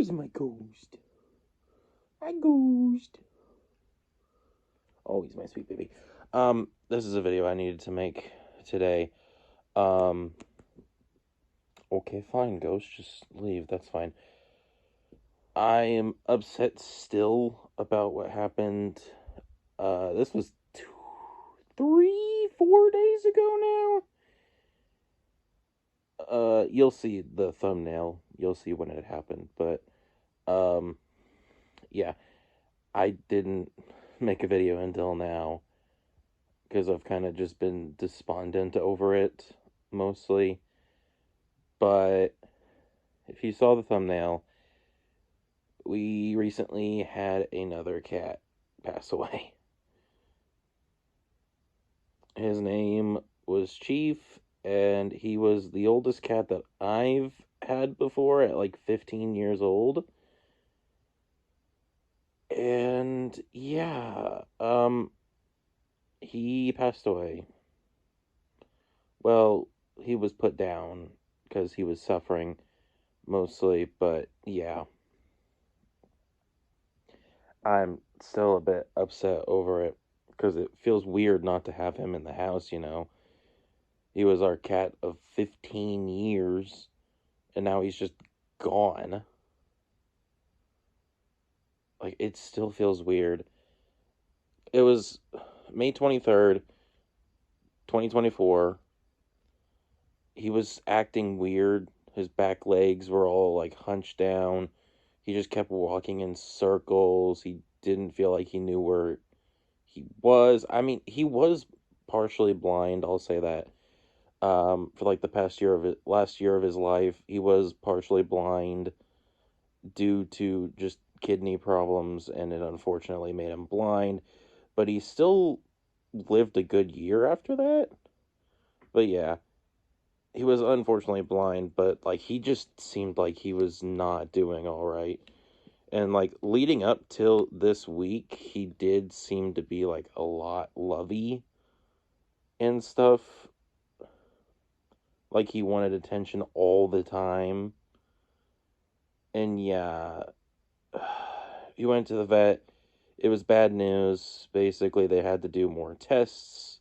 Where's my ghost? My ghost. Oh, he's my sweet baby. This is a video I needed to make today. Um, okay, fine, ghost, just leave. That's fine. I am upset still about what happened. This was 4 days ago now. You'll see the thumbnail. You'll see when it happened. But, yeah, I didn't make a video until now because I've kind of just been despondent over it mostly. But if you saw the thumbnail, we recently had another cat pass away. His name was Chief, and he was the oldest cat that I've had before at like 15 years old. And yeah, he passed away. Well, he was put down because he was suffering mostly, but yeah. I'm still a bit upset over it because it feels weird not to have him in the house. He was our cat of 15 years, and now he's just gone. Like, it still feels weird. It was May 23rd, 2024. He was acting weird. His back legs were all, like, hunched down. He just kept walking in circles. He didn't feel like he knew where he was. I mean, he was partially blind, I'll say that. For like the last year of his life, he was partially blind due to just kidney problems, and it unfortunately made him blind. But he still lived a good year after that. But yeah, he was unfortunately blind, but like he just seemed like he was not doing all right. And like leading up till this week, he did seem to be like a lot lovey and stuff. Like he wanted attention all the time. And yeah, he went to the vet. It was bad news. Basically, they had to do more tests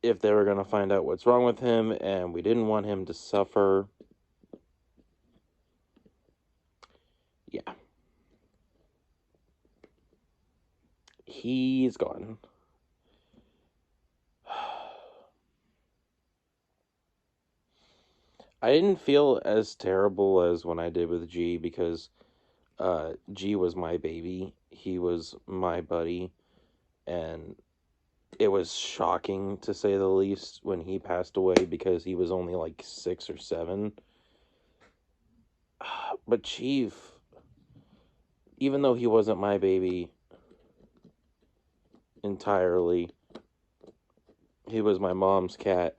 if they were going to find out what's wrong with him, and we didn't want him to suffer. Yeah. He's gone. I didn't feel as terrible as when I did with G because G was my baby. He was my buddy, and it was shocking to say the least when he passed away because he was only like 6 or 7. But Chief, even though he wasn't my baby entirely, he was my mom's cat,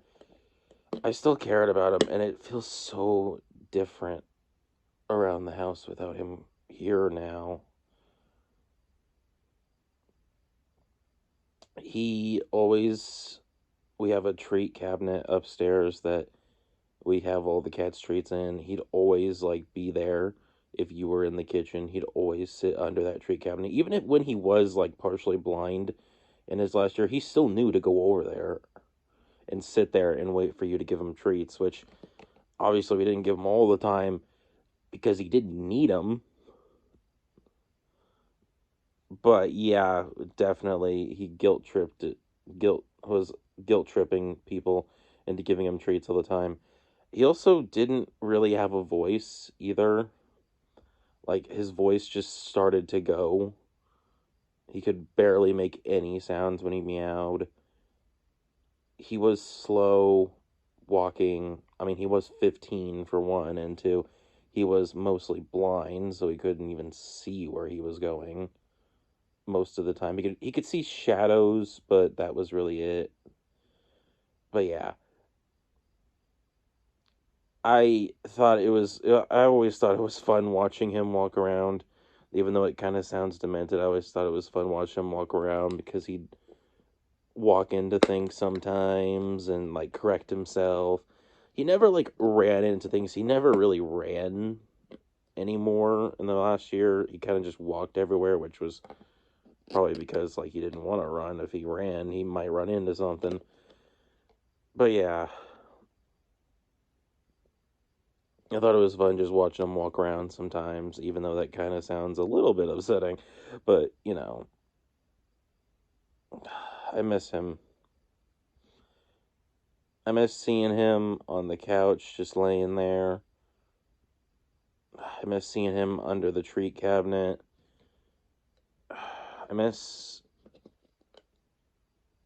I still cared about him, and it feels so different around the house without him here now. We have a treat cabinet upstairs that we have all the cat's treats in. He'd always like be there. If you were in the kitchen, he'd always sit under that treat cabinet. Even if when he was like partially blind in his last year, he still knew to go over there and sit there and wait for you to give him treats, which obviously we didn't give him all the time because he didn't need them. But yeah, definitely he was guilt tripping people into giving him treats all the time. He also didn't really have a voice either. Like his voice just started to go. He could barely make any sounds when he meowed. He was slow walking. I mean, he was 15 for one, and two, he was mostly blind, so he couldn't even see where he was going most of the time. He could see shadows, but that was really it. But yeah, I always thought it was fun watching him walk around, even though it kind of sounds demented. I always thought it was fun watching him walk around because he'd walk into things sometimes and like correct himself. He never like ran into things. He never really ran anymore in the last year. He kind of just walked everywhere, which was probably because like he didn't want to run. If he ran, he might run into something. But yeah, I thought it was fun just watching him walk around sometimes, even though that kind of sounds a little bit upsetting. But, I miss him. I miss seeing him on the couch just laying there. I miss seeing him under the treat cabinet. I miss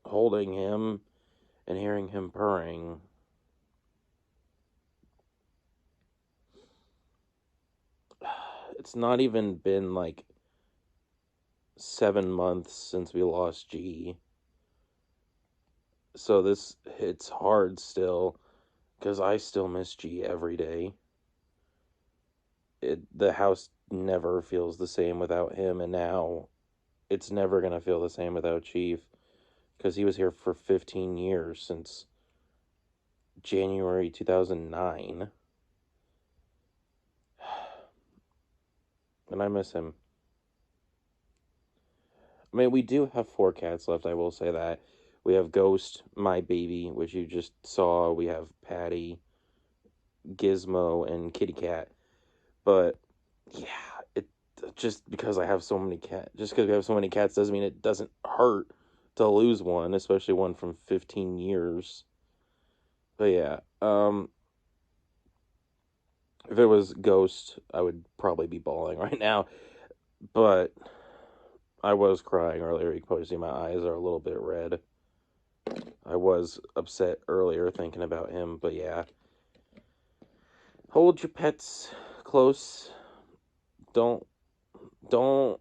holding him and hearing him purring. It's not even been like 7 months since we lost G. So this hits hard still because I still miss G every day. The house never feels the same without him, and now it's never going to feel the same without Chief because he was here for 15 years since January 2009. And I miss him. I mean, we do have 4 cats left, I will say that. We have Ghost, my baby, which you just saw. We have Patty, Gizmo, and Kitty Cat. But yeah, it just because I have so many cats, just because we have so many cats doesn't mean it doesn't hurt to lose one, especially one from 15 years. But yeah, if it was Ghost, I would probably be bawling right now. But I was crying earlier. You can probably see my eyes are a little bit red. I was upset earlier thinking about him, but yeah. Hold your pets close. Don't don't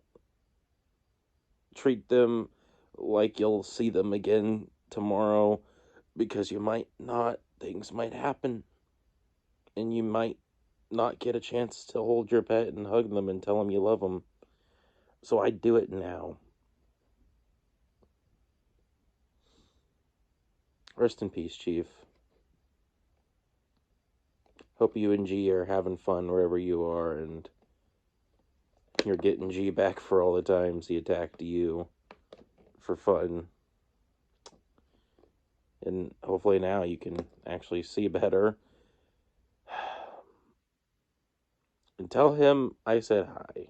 treat them like you'll see them again tomorrow because you might not. Things might happen and you might not get a chance to hold your pet and hug them and tell them you love them. So I do it now. Rest in peace, Chief. Hope you and G are having fun wherever you are, and you're getting G back for all the times he attacked you for fun. And hopefully now you can actually see better. And tell him I said hi.